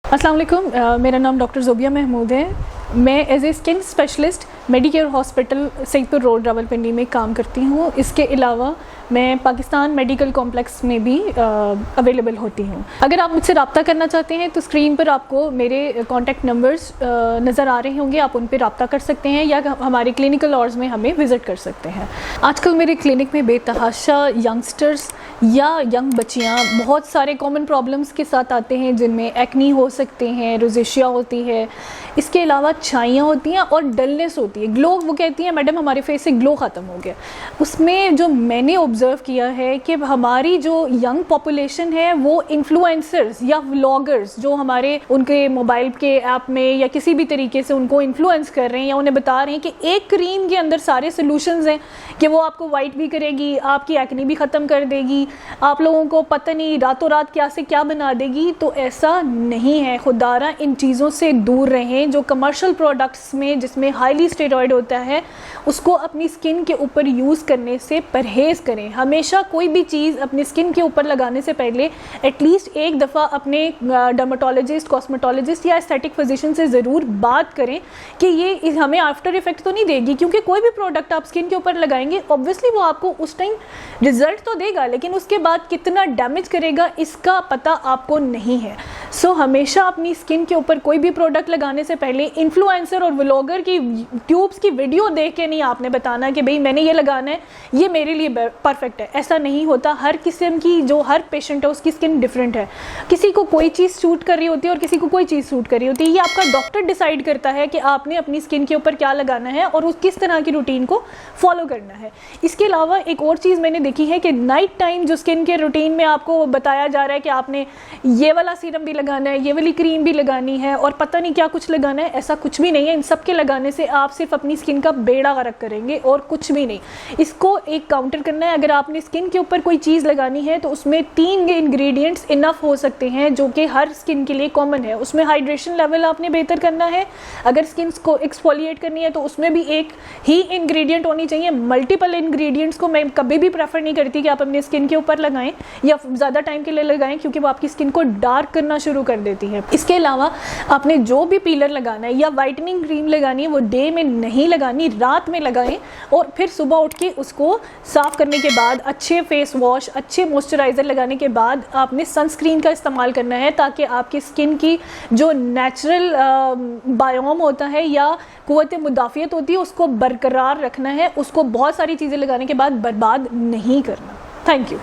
अस्सलाम वालेकुम, मेरा नाम डॉक्टर ज़ोबिया महमूद है। मैं as a skin specialist Medicare hospital Saidpur road Rawalpindi में काम करती हूँ। इसके अलावा मैं पाकिस्तान मेडिकल कॉम्प्लेक्स में भी अवेलेबल होती हूँ। अगर आप मुझसे रब्ता करना चाहते हैं तो स्क्रीन पर आपको मेरे कॉन्टैक्ट नंबर्स नज़र आ रहे होंगे, आप उन पर रब्ता कर सकते हैं या हमारे क्लिनिकल आवर्स में हमें विज़िट कर सकते हैं। आजकल मेरे क्लिनिक में बेतहाशा यंगस्टर्स या यंग बच्चियाँ बहुत सारे कॉमन प्रॉब्लम्स के साथ आते हैं, जिनमें एक्नी हो सकते हैं, रोज़ेशिया होती है, इसके अलावा छाइयाँ होती हैं और डलनेस होती है। ग्लो, वो कहती हैं मैडम हमारे फेस से ग्लो ख़त्म हो गया। उसमें जो मैंने ऑब्ज़र्व किया है कि हमारी जो यंग पॉपुलेशन है वो इन्फ्लुएंसर्स या व्लॉगर्स जो हमारे उनके मोबाइल के ऐप में या किसी भी तरीके से उनको इन्फ्लुएंस कर रहे हैं या उन्हें बता रहे हैं कि एक क्रीम के अंदर सारे सोल्यूशंस हैं कि वो आपको वाइट भी करेगी, आपकी एक्नी भी ख़त्म कर देगी, आप लोगों को पता नहीं रातों रात क्या से क्या बना देगी। तो ऐसा नहीं है। खुदारा इन चीज़ों से दूर रहें। जो कमर्शियल प्रोडक्ट्स में जिसमें हाईली स्टेरॉयड होता है उसको अपनी स्किन के ऊपर यूज़ करने से परहेज़ करें। हमेशा कोई भी चीज़ अपनी स्किन के ऊपर लगाने से पहले एटलीस्ट एक दफ़ा अपने डर्माटोलॉजिस्ट, कॉस्मेटोलॉजिस्ट या एस्थेटिक फिजिशियन से ज़रूर बात करें कि ये हमें आफ्टर इफेक्ट तो नहीं देगी, क्योंकि कोई भी प्रोडक्ट आप स्किन के ऊपर लगाएंगे ऑब्वियसली वो आपको उस टाइम रिजल्ट तो देगा, लेकिन उसके बाद कितना डैमेज करेगा इसका पता आपको नहीं है। सो हमेशा अपनी स्किन के ऊपर कोई भी प्रोडक्ट लगाने से पहले इन्फ्लुएंसर और व्लॉगर की ट्यूब्स की वीडियो देख के नहीं आपने बताना कि भाई मैंने ये लगाना है, ये मेरे लिए परफेक्ट है। ऐसा नहीं होता। हर किस्म की जो हर पेशेंट है उसकी स्किन डिफरेंट है। किसी को कोई चीज़ सूट कर रही होती है और किसी को कोई चीज़ सूट कर रही होती है। ये आपका डॉक्टर डिसाइड करता है कि आपने अपनी स्किन के ऊपर क्या लगाना है और उस किस तरह की रूटीन को फॉलो करना है। इसके अलावा एक और चीज़ मैंने देखी है कि नाइट टाइम जो स्किन के रूटीन में आपको बताया जा रहा है कि आपने ये वाला सीरम भी लगाना है, ये वाली क्रीम भी लगानी है और पता नहीं क्या कुछ लगाना है, ऐसा कुछ भी नहीं है। इन सब के लगाने से आप सिर्फ अपनी स्किन का बेड़ा गर्क करेंगे और कुछ भी नहीं। इसको एक काउंटर करना है। अगर आपने स्किन के ऊपर कोई चीज़ लगानी है तो उसमें 3 इंग्रेडिएंट्स इनफ हो सकते हैं जो कि हर स्किन के लिए कॉमन है। उसमें हाइड्रेशन लेवल आपने बेहतर करना है। अगर स्किन को एक्सफोलिएट करनी है तो उसमें भी एक ही इंग्रेडिएंट होनी चाहिए। मल्टीपल इंग्रेडिएंट्स को मैं कभी भी प्रेफर नहीं करती कि आप अपने स्किन के ऊपर लगाएं या ज़्यादा टाइम के लिए लगाएं, क्योंकि वो आपकी स्किन को डार्क करना शुरू कर देती है। इसके अलावा आपने जो भी पीलर लगाना है या वाइटनिंग क्रीम लगानी है वो डे में नहीं लगानी, रात में लगाएं और फिर सुबह उठ के उसको साफ करने के बाद अच्छे फेस वॉश, अच्छे मॉइस्चराइज़र लगाने के बाद आपने सनस्क्रीन का इस्तेमाल करना है, ताकि आपकी स्किन की जो नेचुरल बायोम होता है या कुव्वत मुदाफ़ियत होती है उसको बरकरार रखना है। उसको बहुत सारी चीज़ें लगाने के बाद बर्बाद नहीं करना। Thank you.